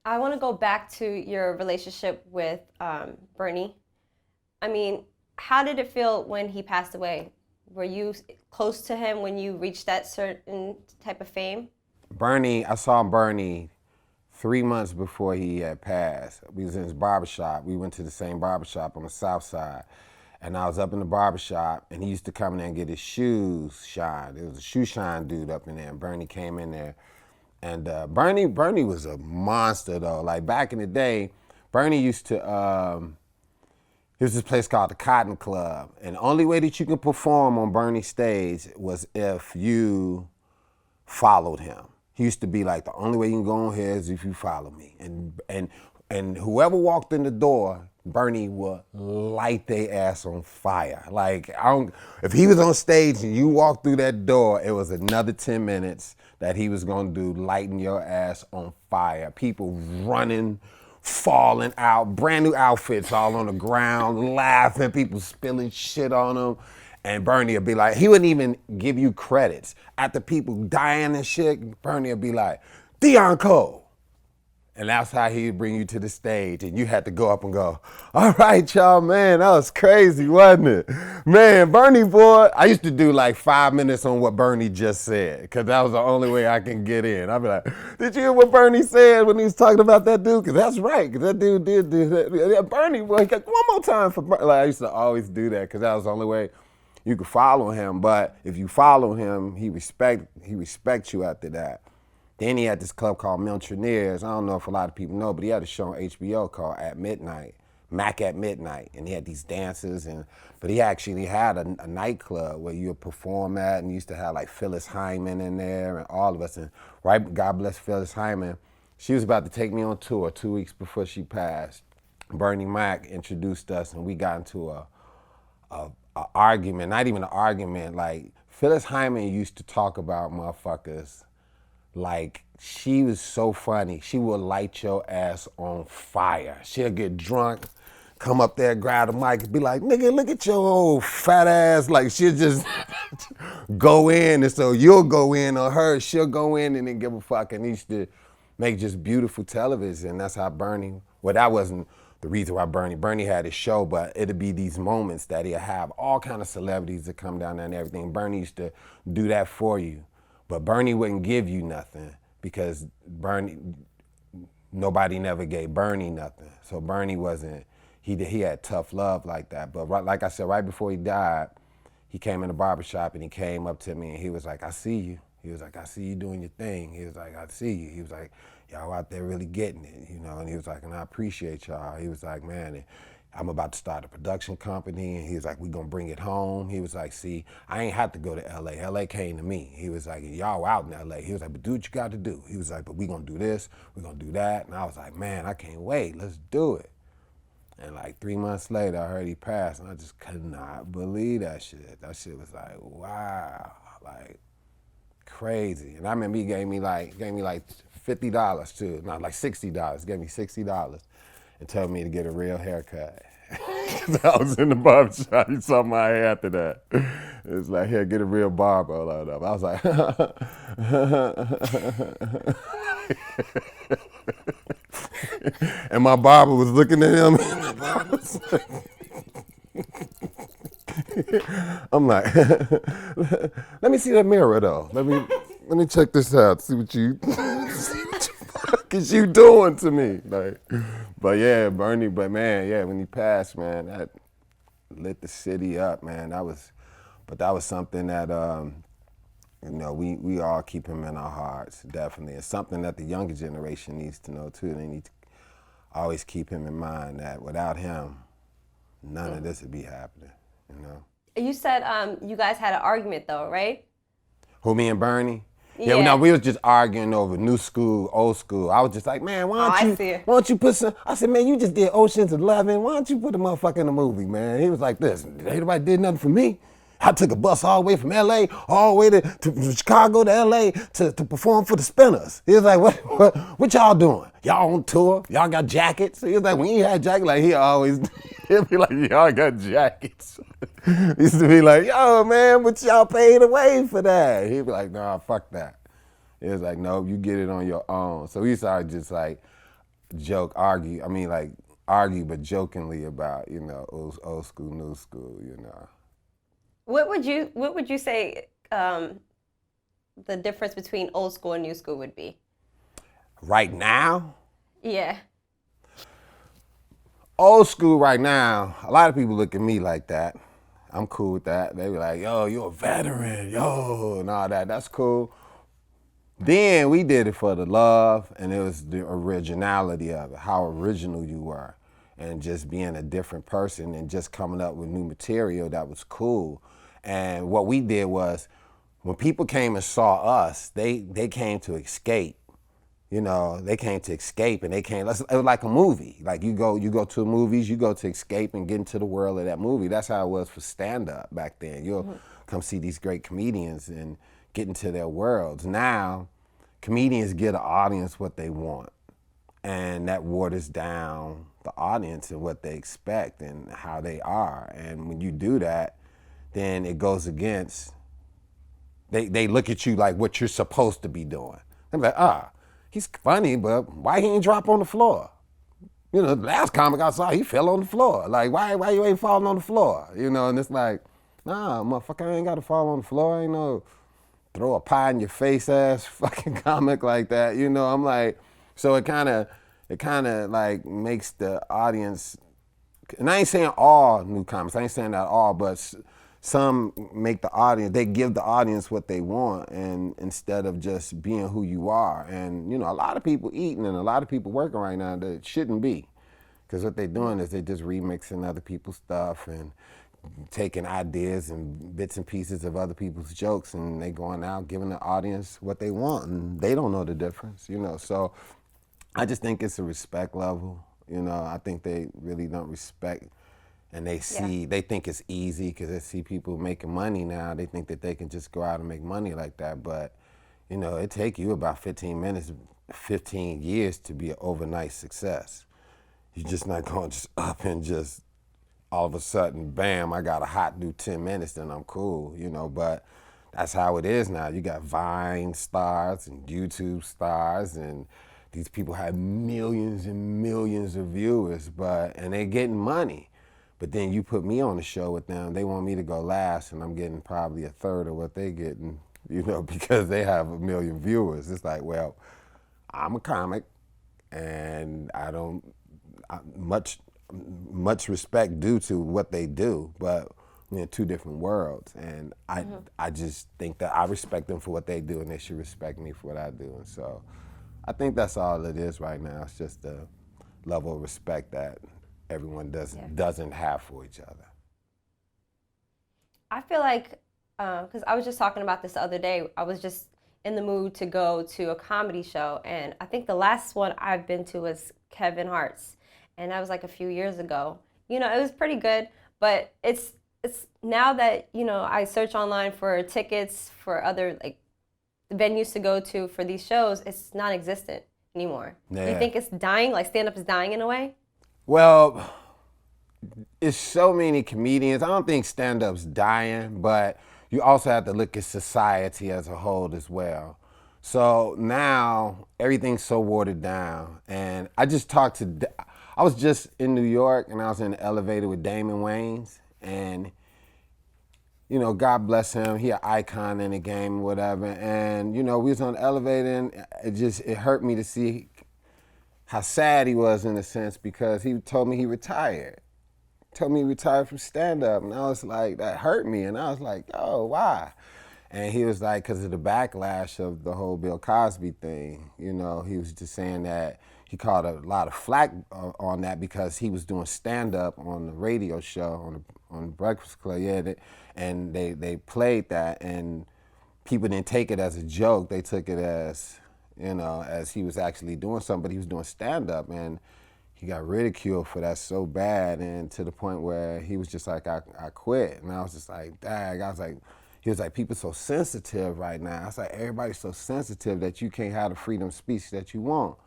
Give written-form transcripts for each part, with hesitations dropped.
I want to go back to your relationship with Bernie. I mean, how did it feel when he passed away? Were you close to him when you reached that certain type of fame? Bernie, I saw Bernie 3 months before he had passed. We was in his barbershop. We went to the same barbershop on the south side. And I was up in the barbershop, and he used to come in there and get his shoes shined. There was a shoe shine dude up in there, and Bernie came in there. And Bernie was a monster, though. Like, back in the day, Bernie used to, there's this place called the Cotton Club. And the only way that you could perform on Bernie's stage was if you followed him. He used to be like, the only way you can go on here is if you follow me. And whoever walked in the door, Bernie would light their ass on fire. Like, if he was on stage and you walked through that door, it was another 10 minutes that he was gonna do, lighting your ass on fire. People running, falling out, brand new outfits all on the ground, laughing, people spilling shit on them. And Bernie would be like, he wouldn't even give you credits. After people dying and shit, Bernie would be like, Deon Cole. And that's how he'd bring you to the stage. And you had to go up and go, all right, y'all, man, that was crazy, wasn't it? Man, Bernie, boy, I used to do like 5 minutes on what Bernie just said, because that was the only way I can get in. I'd be like, did you hear what Bernie said when he was talking about that dude? Because that's right, because that dude did do that. Yeah, Bernie, boy, one more time for Bernie. Like, I used to always do that, because that was the only way you could follow him. But if you follow him, he respects you after that. Then he had this club called Millionaires. I don't know if a lot of people know, but he had a show on HBO called At Midnight, Mac at Midnight. And he had these dances, but he actually had a nightclub where you would perform at, and he used to have like Phyllis Hyman in there and all of us. And right, God bless Phyllis Hyman, she was about to take me on tour 2 weeks before she passed. Bernie Mac introduced us, and we got into a argument, not even an argument. Like, Phyllis Hyman used to talk about motherfuckers like she was so funny. She would light your ass on fire. She'll get drunk, come up there, grab the mic, and be like, nigga, look at your old fat ass. Like, she'll just go in, and so you'll go in on her. She'll go in and then give a fuck. And he used to make just beautiful television. And that's how Bernie, well, that wasn't the reason why Bernie had his show, but it'd be these moments that he'll have all kind of celebrities that come down there and everything. Bernie used to do that for you. But Bernie wouldn't give you nothing, because nobody never gave Bernie nothing. So Bernie wasn't, he had tough love like that. But like I said, right before he died, he came in the barbershop and he came up to me and he was like, I see you. He was like, I see you doing your thing. He was like, I see you. He was like, y'all out there really getting it, you know? And he was like, and I appreciate y'all. He was like, man, I'm about to start a production company. And he was like, we gonna bring it home. He was like, see, I ain't had to go to LA. LA came to me. He was like, y'all out in LA. He was like, but do what you got to do. He was like, but we gonna do this, we gonna do that. And I was like, man, I can't wait, let's do it. And like 3 months later, I heard he passed, and I just could not believe that shit. That shit was like, wow, like crazy. And I remember he gave me like $50 too, not like $60, gave me $60 and told me to get a real haircut. I was in the barbershop, he saw my hair after that. It was like, here, get a real barber. I was like, and my barber was looking at him. I'm like, let me see that mirror though. Let me check this out. See what you fuck is you doing to me? Like, but yeah, Bernie. But man, yeah, when he passed, man, that lit the city up, man. That was something that you know, we all keep him in our hearts, definitely. It's something that the younger generation needs to know too. They need to always keep him in mind that without him, none of this would be happening, you know. You said you guys had an argument though, right? Who, me and Bernie? Yeah. No, we was just arguing over new school, old school. I was just like, man, why don't you put some, I said, man, you just did Ocean's 11. Why don't you put a motherfucker in the movie, man? He was like, this, ain't nobody did nothing for me. I took a bus all the way from LA, all the way to Chicago to LA to perform for the Spinners. He was like, what y'all doing? Y'all on tour? Y'all got jackets? He was like, when you had jackets, like he'd be like, y'all got jackets. He used to be like, yo, man, but y'all paid away for that. He'd be like, nah, fuck that. He was like, no, you get it on your own. So we started just like argue but jokingly about, old school, new school. What would you say the difference between old school and new school would be? Right now, Yeah. old school right now, a lot of people look at me like that. I'm cool with that. They be like, yo, you're a veteran, yo, and all that. That's cool. Then we did it for the love, and it was the originality of it, how original you were, and just being a different person and just coming up with new material that was cool. And what we did was, when people came and saw us, they came to escape. They came to escape, and it was like a movie. Like you go to movies, you go to escape and get into the world of that movie. That's how it was for stand-up back then. You'll come see these great comedians and get into their worlds. Now, comedians give the audience what they want, and that waters down the audience and what they expect and how they are. And when you do that, then it goes against, they look at you like what you're supposed to be doing. They're like, he's funny, but why he ain't drop on the floor? The last comic I saw, he fell on the floor. Like, why you ain't falling on the floor? And it's like, nah, motherfucker, I ain't got to fall on the floor. I ain't no throw a pie in your face ass fucking comic like that. I'm like, so it kind of like makes the audience, and I ain't saying all new comics, I ain't saying that all, but some make the audience, they give the audience what they want, and instead of just being who you are. And a lot of people eating and a lot of people working right now that shouldn't be, because what they're doing is they just remixing other people's stuff and taking ideas and bits and pieces of other people's jokes, and they going out giving the audience what they want, and they don't know the difference. So I just think it's a respect level. I think they really don't respect. And they think it's easy because they see people making money now. They think that they can just go out and make money like that. But, it take you about 15 minutes, 15 years to be an overnight success. You're just not going just up and just all of a sudden, bam, I got a hot new 10 minutes, then I'm cool, But that's how it is now. You got Vine stars and YouTube stars, and these people have millions and millions of viewers, and they're getting money. But then you put me on the show with them, they want me to go last, and I'm getting probably a third of what they're getting, because they have 1 million viewers. It's like, well, I'm a comic, and much respect due to what they do, but we're in two different worlds. And I just think that I respect them for what they do, and they should respect me for what I do. And so I think that's all it is right now. It's just a level of respect that everyone doesn't have for each other. I feel like, because I was just talking about this the other day, I was just in the mood to go to a comedy show, and I think the last one I've been to was Kevin Hart's, and that was like a few years ago. It was pretty good, but it's now that, I search online for tickets for other like venues to go to for these shows, it's non-existent anymore. Yeah. Do you think it's dying, like stand-up is dying in a way? Well, it's so many comedians. I don't think stand-up's dying, but you also have to look at society as a whole as well. So now everything's so watered down. And I was just in New York, and I was in the elevator with Damon Wayans, and God bless him, he an icon in the game or whatever. And we was on the elevator, and it hurt me to see how sad he was in a sense, because he told me he retired. Told me he retired from stand-up, and I was like, that hurt me, and I was like, oh, why? And he was like, because of the backlash of the whole Bill Cosby thing. He was just saying that he caught a lot of flack on that because he was doing stand-up on the radio show, on the Breakfast Club, and they played that, and people didn't take it as a joke. They took it as, as he was actually doing something, but he was doing stand-up, and he got ridiculed for that so bad, and to the point where he was just like, I quit. And I was just like, dang. He was like, people so sensitive right now. I was like, everybody's so sensitive that you can't have the freedom of speech that you want.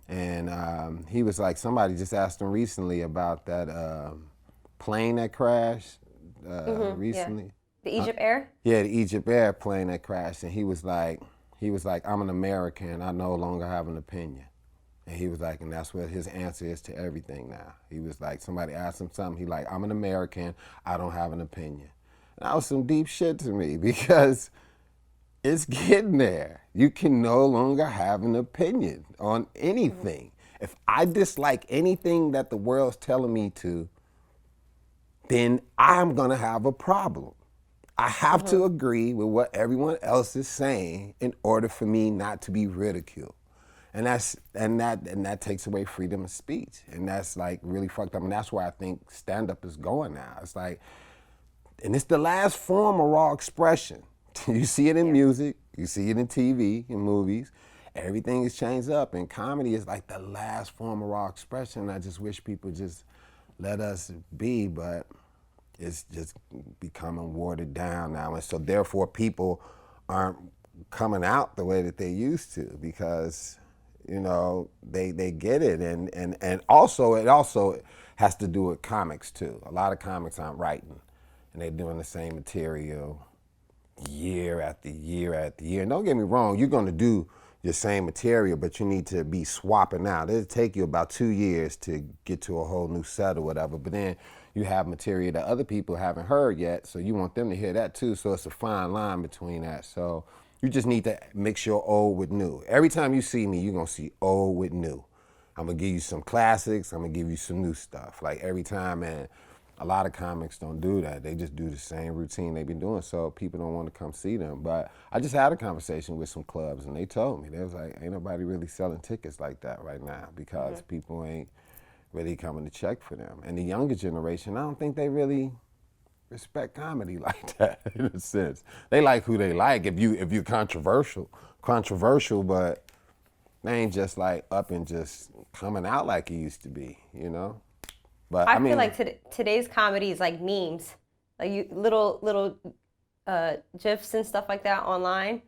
And he was like, somebody just asked him recently about that plane that crashed recently. Yeah. The EgyptAir? Yeah, the EgyptAir plane that crashed, and he was like, I'm an American. I no longer have an opinion. And he was like, and that's what his answer is to everything now. He was like, somebody asked him something, he like, I'm an American, I don't have an opinion. And that was some deep shit to me because it's getting there. You can no longer have an opinion on anything. If I dislike anything that the world's telling me to, then I'm gonna have a problem. I have to agree with what everyone else is saying in order for me not to be ridiculed. And that takes away freedom of speech. And that's like really fucked up. And that's where I think stand-up is going now. It's like, and it's the last form of raw expression. You see it in music, you see it in TV, in movies. Everything is changed up, and comedy is like the last form of raw expression. I just wish people just let us be, but it's just becoming watered down now. And so therefore people aren't coming out the way that they used to because, you know, they get it. And also, it also has to do with comics too. A lot of comics aren't writing, and they're doing the same material year after year after year. And don't get me wrong, you're gonna do your same material, but you need to be swapping out. It'll take you about 2 years to get to a whole new set or whatever, but then you have material that other people haven't heard yet, so you want them to hear that too, so it's a fine line between that. So you just need to mix your old with new. Every time you see me, you're gonna see old with new. I'm gonna give you some classics, I'm gonna give you some new stuff. Like every time, and a lot of comics don't do that. They just do the same routine they've been doing, so people don't want to come see them. But I just had a conversation with some clubs, and they told me, they was like, ain't nobody really selling tickets like that right now because people ain't really coming to check for them. And the younger generation, I don't think they really respect comedy like that in a sense. They like who they like. If you're controversial, but they ain't just like up and just coming out like it used to be, you know? But I feel like today's comedy is like memes, like you little gifs and stuff like that online.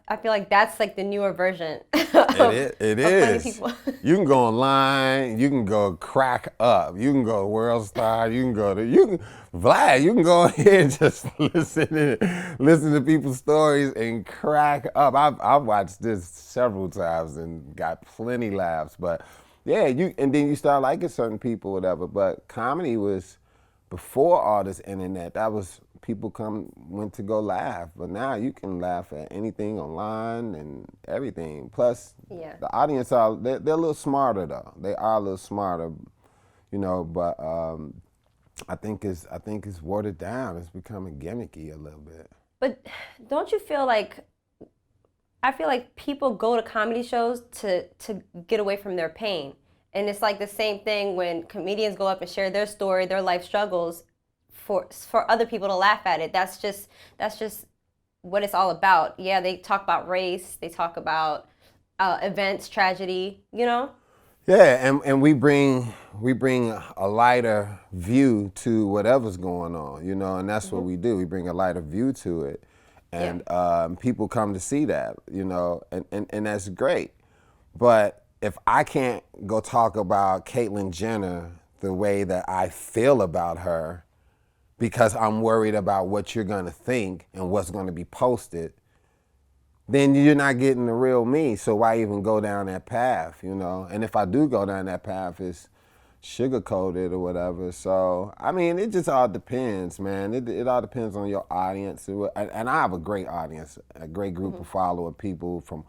I feel like that's like the newer version. It is. Funny people. You can go online. You can go crack up. You can go World Star. You can go to Vlad. You can go here and just listen to people's stories and crack up. I've watched this several times and got plenty laughs. But yeah, and then you start liking certain people, whatever. But comedy was before all this internet. That was people went to go laugh, but now you can laugh at anything online and everything. Plus, the audience they're a little smarter though. They are a little smarter, you know. But I think it's watered down. It's becoming gimmicky a little bit. But don't you feel like? I feel like people go to comedy shows to get away from their pain. And it's like the same thing when comedians go up and share their story, their life struggles for other people to laugh at it. That's just what it's all about. Yeah, they talk about race, they talk about events, tragedy, you know? Yeah, and we bring a lighter view to whatever's going on, you know, and that's what we do. We bring a lighter view to it. And people come to see that, you know, and that's great. But if I can't go talk about Caitlyn Jenner the way that I feel about her because I'm worried about what you're gonna think and what's gonna be posted, then you're not getting the real me. So why even go down that path, you know? And if I do go down that path, it's sugar-coated or whatever. So, I mean, it just all depends, man. It all depends on your audience. And I have a great audience, a great group of follower people from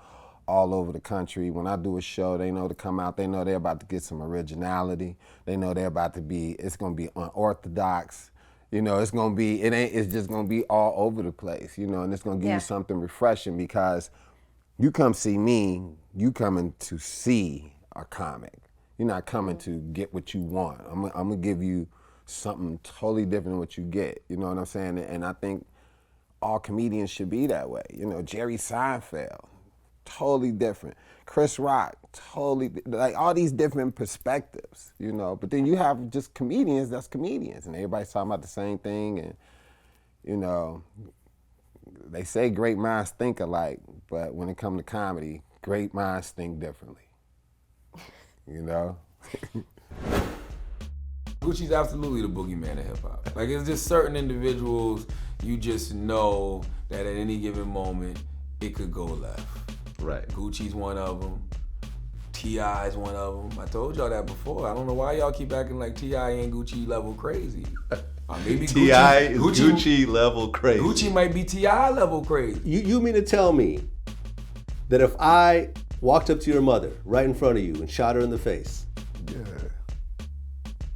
all over the country. When I do a show, they know to come out. They know they're about to get some originality. They know they're about to it's going to be unorthodox. You know, it's just going to be all over the place, you know, and it's going to give you something refreshing because you come see me, you coming to see a comic. You're not coming to get what you want. I'm gonna give you something totally different than what you get. You know what I'm saying? And I think all comedians should be that way. You know, Jerry Seinfeld, totally different. Chris Rock, totally, like all these different perspectives, you know. But then you have just comedians that's comedians, and everybody's talking about the same thing. And, you know, they say great minds think alike, but when it comes to comedy, great minds think differently. You know? Gucci's absolutely the boogeyman of hip hop. Like, it's just certain individuals you just know that at any given moment it could go left. Right. Gucci's one of them. T.I. is one of them. I told y'all that before. I don't know why y'all keep acting like T.I. ain't Gucci level crazy. Maybe T.I. is Gucci level crazy. Gucci might be T.I. level crazy. You mean to tell me that if I walked up to your mother right in front of you and shot her in the face,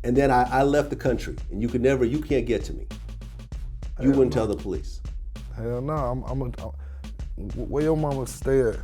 and then I left the country and you can't get to me, you wouldn't tell the police? Hell no, where your mama stay at?